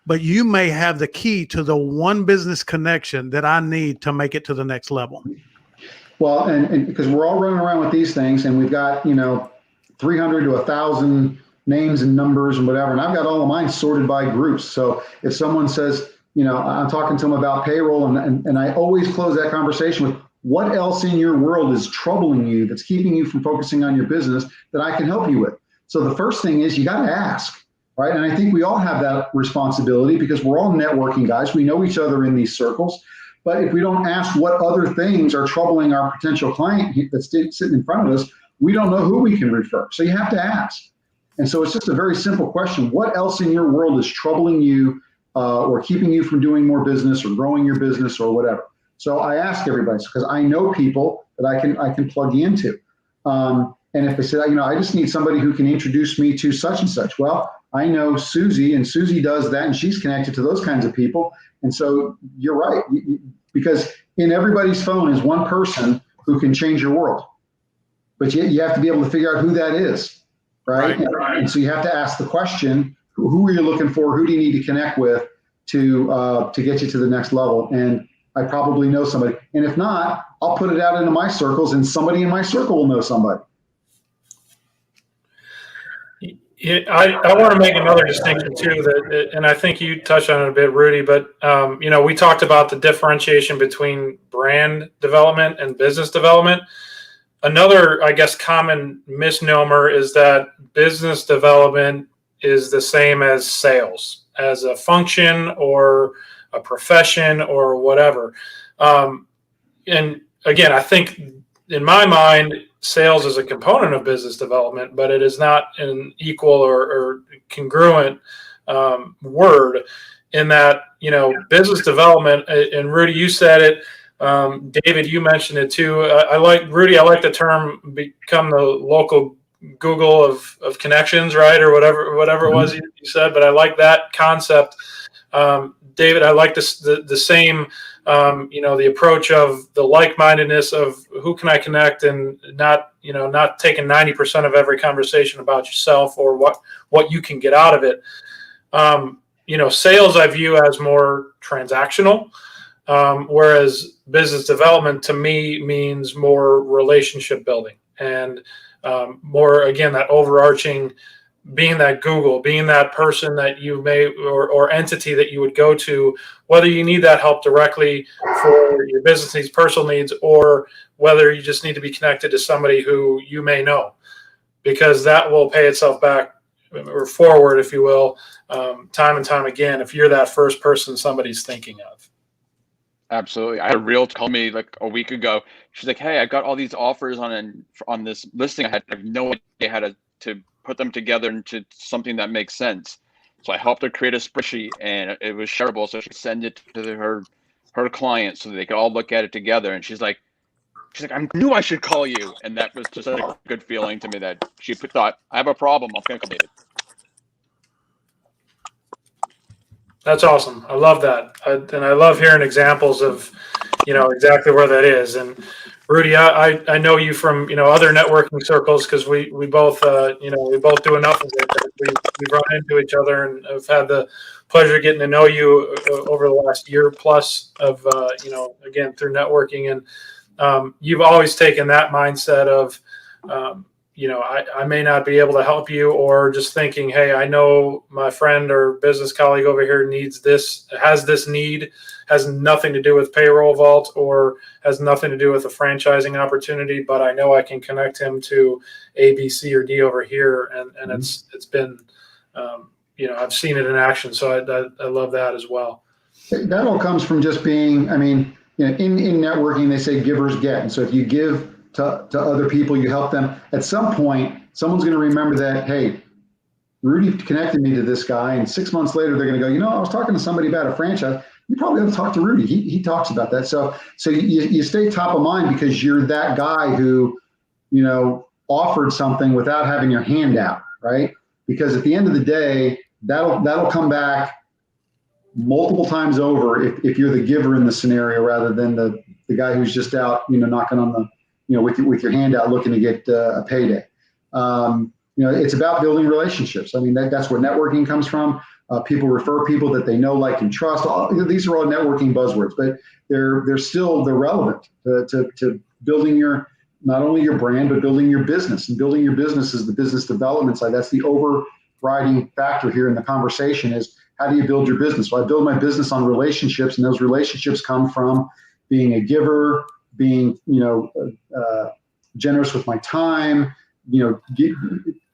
but you may have the key to the one business connection that I need to make it to the next level. Well, and because we're all running around with these things, and we've got 300 to 1,000 names and numbers and whatever, and I've got all of mine sorted by groups. So if someone says, I'm talking to them about payroll, and I always close that conversation with, what else in your world is troubling you that's keeping you from focusing on your business that I can help you with? So the first thing is you got to ask, right? And I think we all have that responsibility because we're all networking guys. We know each other in these circles. But if we don't ask what other things are troubling our potential client that's sitting in front of us, we don't know who we can refer. So you have to ask. And so it's just a very simple question. What else in your world is troubling you or keeping you from doing more business or growing your business or whatever? So I ask everybody because I know people that I can plug you into. And if they say, I just need somebody who can introduce me to such and such. Well, I know Susie, and Susie does that, and she's connected to those kinds of people. And so you're right, because in everybody's phone is one person who can change your world. But you have to be able to figure out who that is, right? And so you have to ask the question, who are you looking for? Who do you need to connect with to get you to the next level? And I probably know somebody. And if not, I'll put it out into my circles, and somebody in my circle will know somebody. Yeah, I want to make another distinction too, and I think you touched on it a bit, Rudy, but we talked about the differentiation between brand development and business development. Another, I guess, common misnomer is that business development is the same as sales, as a function or a profession or whatever. And again, I think in my mind, sales is a component of business development, but it is not an equal or congruent word in that, business development, and Rudy, you said it, David, you mentioned it too. I like the term become the local Google of connections, right? Or whatever it was you said, but I like that concept. David, I like the same, the approach of the like-mindedness of who can I connect, and not taking 90% of every conversation about yourself or what you can get out of it. Sales I view as more transactional, whereas business development to me means more relationship building and more, again, that overarching, being that Google, being that person that you may or entity that you would go to, whether you need that help directly for your business needs, personal needs, or whether you just need to be connected to somebody who you may know, because that will pay itself back or forward, if you will, time and time again, if you're that first person somebody's thinking of. Absolutely. I had a realtor call me like a week ago. She's like, "Hey, I got all these offers on this listing. I have no idea how to put them together into something that makes sense." So I helped her create a spreadsheet, and it was shareable. So she sent it to her clients so they could all look at it together. And she's like, "I knew I should call you." And that was just a good feeling to me that she thought, "I have a problem. I'm going to call David." That's awesome. I love that. And I love hearing examples of, exactly where that is. And Rudy, I know you from, other networking circles, because we both, we both do enough of it that we run into each other, and have had the pleasure of getting to know you over the last year plus of, again, through networking. And you've always taken that mindset of, I may not be able to help you, or just thinking, hey, I know my friend or business colleague over here needs this, has this need, has nothing to do with Payroll Vault or has nothing to do with a franchising opportunity, but I know I can connect him to A, B, C, or D over here. And it's been, I've seen it in action. So I love that as well. That all comes from just being, in networking, they say givers get. And so if you give to other people, you help them, at some point, someone's going to remember that, hey, Rudy connected me to this guy. And 6 months later, they're going to go, I was talking to somebody about a franchise. You probably have to talk to Rudy. He talks about that. So you stay top of mind because you're that guy who, offered something without having your hand out, right? Because at the end of the day, that'll come back multiple times over if you're the giver in the scenario rather than the guy who's just out, knocking on the, with your hand out looking to get a payday. It's about building relationships. That's where networking comes from. People refer people that they know, like, and trust. These are all networking buzzwords, but they're relevant to building not only your brand, but building your business. And building your business is the business development side. That's the overriding factor here in the conversation is, how do you build your business? Well, I build my business on relationships, and those relationships come from being a giver, being, generous with my time,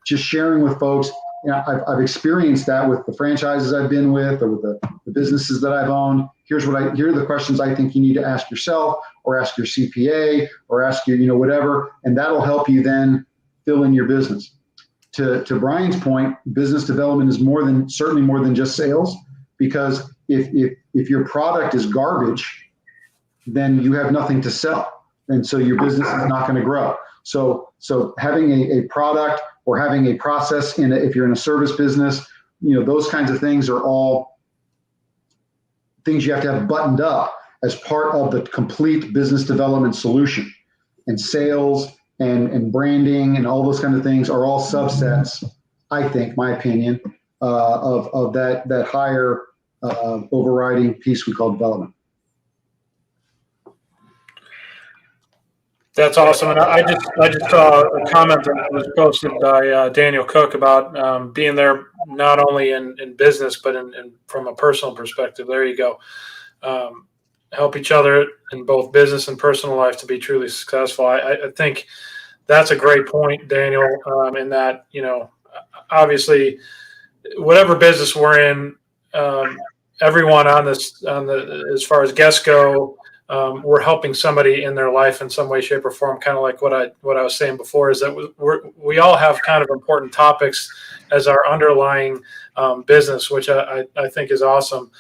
just sharing with folks. I've experienced that with the franchises I've been with, or with the businesses that I've owned. Here are the questions I think you need to ask yourself, or ask your CPA, or ask your, whatever, and that'll help you then fill in your business. To Brian's point, business development is certainly more than just sales, because if your product is garbage, then you have nothing to sell. And so your business is not going to grow. So having a product or having a process if you're in a service business, those kinds of things are all things you have to have buttoned up as part of the complete business development solution. And sales and branding and all those kind of things are all subsets, I think, my opinion, of that higher overriding piece we call development. That's awesome. And I just saw a comment that was posted by Daniel Cook about being there not only in business, but in from a personal perspective. There you go. Help each other in both business and personal life to be truly successful. I think that's a great point, Daniel, in that, obviously, whatever business we're in, everyone as far as guests go, we're helping somebody in their life in some way, shape, or form. Kind of like what I was saying before, is that we all have kind of important topics as our underlying business, which I think is awesome.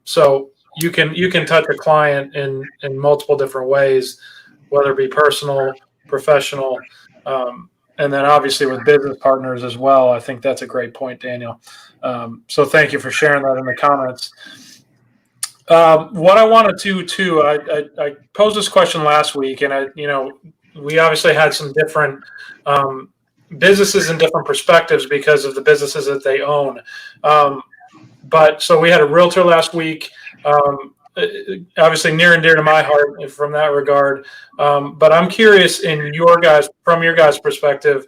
So you can touch a client in multiple different ways, whether it be personal, professional, and then obviously with business partners as well. I think that's a great point, Daniel. So thank you for sharing that in the comments. What I wanted to too, I posed this question last week, and we obviously had some different businesses and different perspectives because of the businesses that they own. But so we had a realtor last week, obviously near and dear to my heart from that regard. But I'm curious from your guys' perspective,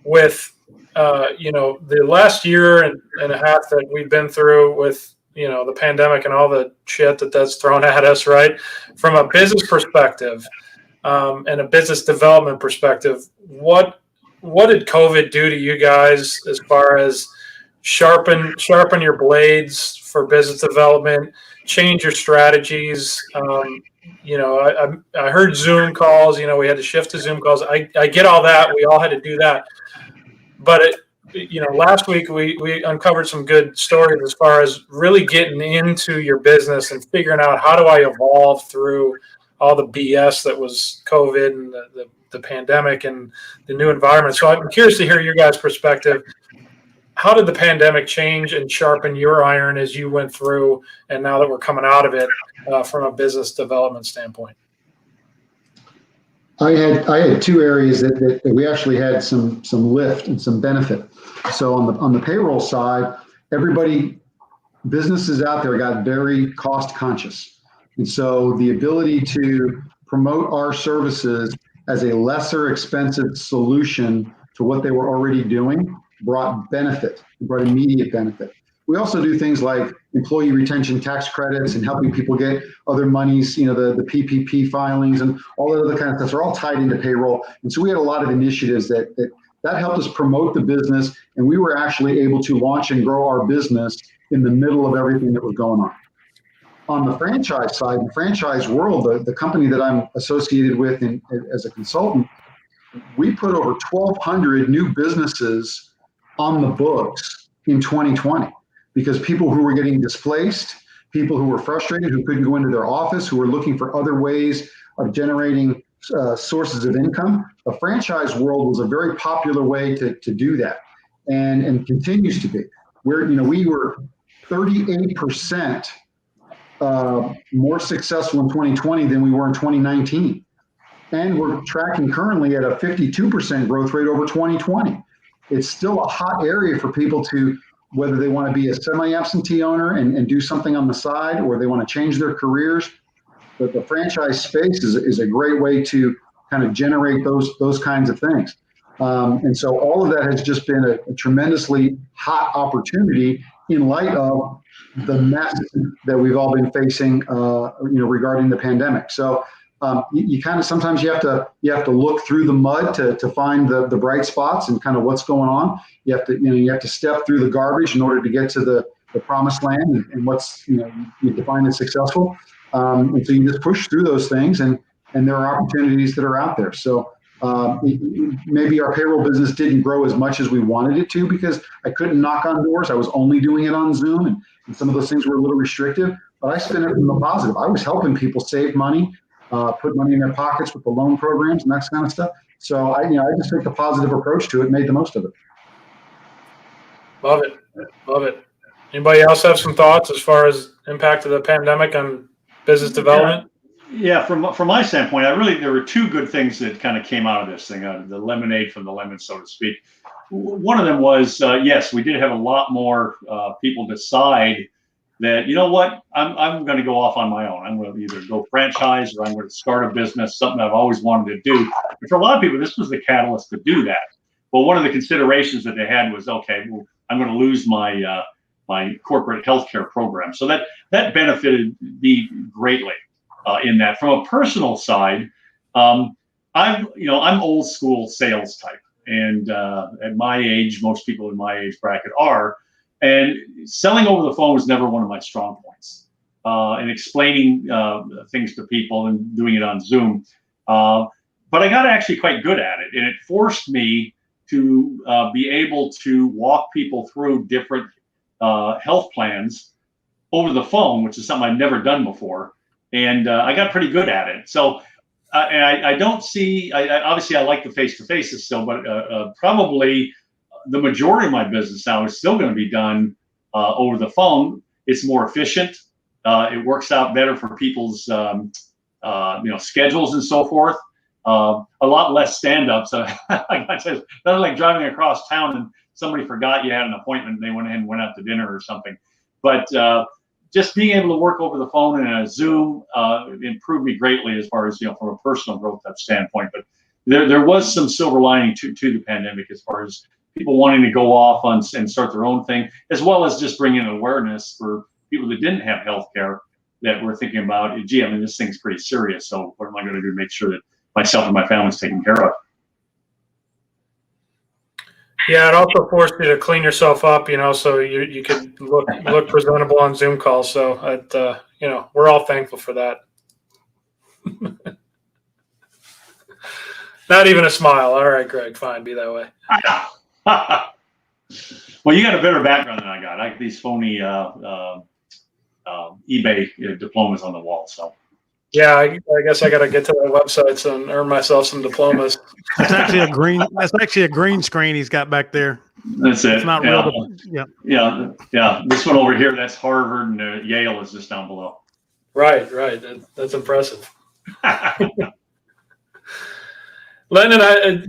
with the last year and a half that we've been through with the pandemic and all the shit that's thrown at us, right? From a business perspective and a business development perspective, what did COVID do to you guys as far as sharpen your blades for business development, change your strategies? I heard Zoom calls. We had to shift to Zoom calls. I get all that. We all had to do that. But last week we uncovered some good stories as far as really getting into your business and figuring out, how do I evolve through all the BS that was COVID and the pandemic and the new environment. So I'm curious to hear your guys' perspective. How did the pandemic change and sharpen your iron as you went through, and now that we're coming out of it, from a business development standpoint? I had two areas that we actually had some lift and some benefit. So on the payroll side, businesses out there got very cost conscious. And so the ability to promote our services as a lesser expensive solution to what they were already doing brought immediate benefit. We also do things like employee retention tax credits and helping people get other monies, the PPP filings and all that other kind of stuff are all tied into payroll. And so we had a lot of initiatives that helped us promote the business, and we were actually able to launch and grow our business in the middle of everything that was going on. On the franchise side, the franchise world, the company that I'm associated with as a consultant, we put over 1,200 new businesses on the books in 2020 because people who were getting displaced, people who were frustrated, who couldn't go into their office, who were looking for other ways of generating sources of income. The franchise world was a very popular way to do that, and continues to be. We were 38% more successful in 2020 than we were in 2019. And we're tracking currently at a 52% growth rate over 2020. It's still a hot area for people to, whether they want to be a semi-absentee owner and do something on the side, or they want to change their careers. But the franchise space is a great way to kind of generate those kinds of things. And so all of that has just been a tremendously hot opportunity in light of the mess that we've all been facing, regarding the pandemic. So you kind of, sometimes you have to look through the mud to find the bright spots and kind of what's going on. You have to step through the garbage in order to get to the promised land and what's, you define as successful. And so you just push through those things, and there are opportunities that are out there. So maybe our payroll business didn't grow as much as we wanted it to because I couldn't knock on doors. I was only doing it on Zoom, and some of those things were a little restrictive, but I spent it in the positive. I was helping people save money, put money in their pockets with the loan programs and that kind of stuff. So I just took the positive approach to it, made the most of it. Love it. Love it. Anybody else have some thoughts as far as impact of the pandemic on business development? Yeah, from my standpoint, there were two good things that kind of came out of this thing, the lemonade from the lemon, so to speak. One of them was, yes, we did have a lot more people decide that, you know what, I'm going to go off on my own. I'm going to either go franchise or I'm going to start a business, something I've always wanted to do. And for a lot of people, this was the catalyst to do that. But one of the considerations that they had was, okay, well, I'm going to lose my my corporate healthcare program. So that benefited me greatly in that. From a personal side, I'm old school sales type, and at my age, most people in my age bracket are. And selling over the phone was never one of my strong points. and explaining things to people and doing it on Zoom. But I got actually quite good at it, and it forced me to be able to walk people through different health plans over the phone, which is something I've never done before. And I got pretty good at it. So, and I don't see, obviously I like the face-to-faces still, but probably the majority of my business now is still going to be done over the phone. It's more efficient. It works out better for people's schedules and so forth. A lot less stand-ups. Like I said, that's like driving across town and somebody forgot you had an appointment and they went ahead and went out to dinner or something. But just being able to work over the phone and a Zoom improved me greatly as far as, from a personal growth standpoint. But there was some silver lining to the pandemic as far as people wanting to go off on and start their own thing, as well as just bringing awareness for people that didn't have health care that were thinking about, gee, I mean, this thing's pretty serious. So what am I going to do to make sure that myself and my family's taken care of? Yeah, it also forced you to clean yourself up, so you could look presentable on Zoom calls. So, we're all thankful for that. Not even a smile. All right, Greg, fine, be that way. Well, you got a better background than I got. I got these phony eBay diplomas on the wall. So. Yeah, I guess I got to get to the websites and earn myself some diplomas. That's actually a green screen he's got back there. That's it. It's not real. Yeah. This one over here, that's Harvard, and Yale is just down below. Right. That's impressive. Lennon,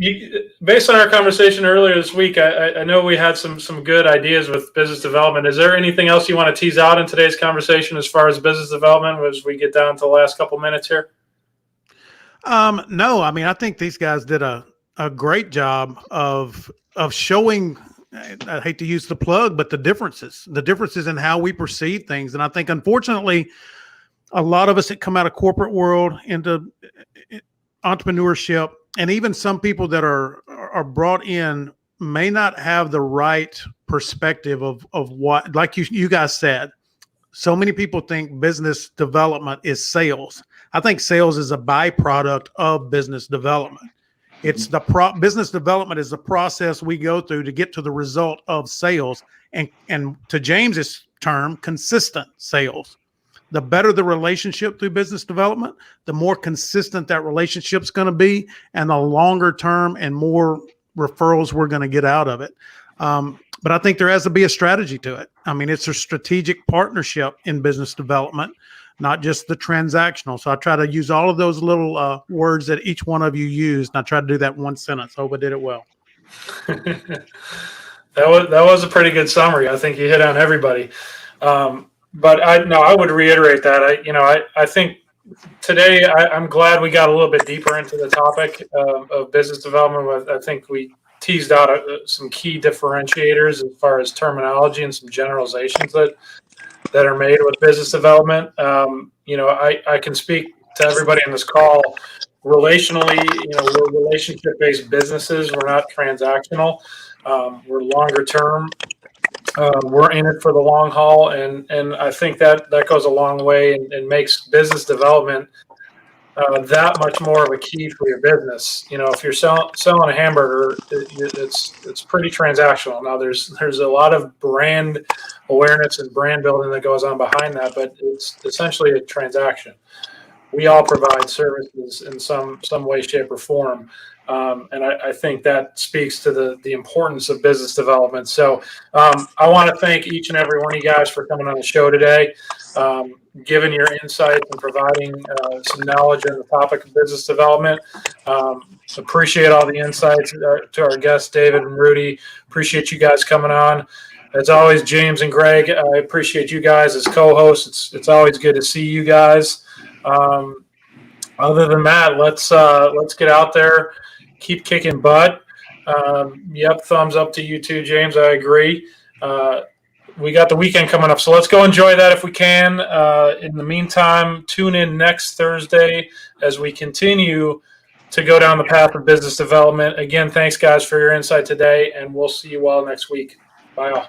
based on our conversation earlier this week, I know we had some good ideas with business development. Is there anything else you want to tease out in today's conversation as far as business development as we get down to the last couple minutes here? No, I mean, I think these guys did a great job of showing, I hate to use the plug, but the differences in how we perceive things. And I think, unfortunately, a lot of us that come out of corporate world into entrepreneurship, and even some people that are brought in may not have the right perspective of what, like you guys said. So many people think business development is sales. I think sales is a byproduct of business development. It's business development is the process we go through to get to the result of sales, and to James's term, consistent sales. The better the relationship through business development, the more consistent that relationship's going to be, and the longer term and more referrals we're going to get out of it. But I think there has to be a strategy to it. I mean, it's a strategic partnership in business development, not just the transactional. So I try to use all of those little words that each one of you used, and I try to do that in one sentence. Hope I did it well. That was a pretty good summary. I think you hit on everybody. But I would reiterate that. I think today I'm glad we got a little bit deeper into the topic of business development. I think we teased out some key differentiators as far as terminology and some generalizations that are made with business development. I can speak to everybody on this call. Relationally, we're relationship-based businesses. We're not transactional. We're longer term. We're in it for the long haul, and I think that goes a long way and makes business development that much more of a key for your business. If you're selling a hamburger, it's pretty transactional. Now there's a lot of brand awareness and brand building that goes on behind that, but it's essentially a transaction. We all provide services in some way, shape, or form. And I think that speaks to the importance of business development. So I want to thank each and every one of you guys for coming on the show today, giving your insights and providing some knowledge on the topic of business development. Appreciate all the insights to our guests, David and Rudy. Appreciate you guys coming on. As always, James and Greg, I appreciate you guys as co-hosts. It's always good to see you guys. Other than that, let's get out there. Keep kicking butt. Thumbs up to you too, James. I agree. We got the weekend coming up, so let's go enjoy that if we can. In the meantime, tune in next Thursday as we continue to go down the path of business development. Again, thanks, guys, for your insight today, and we'll see you all next week. Bye all.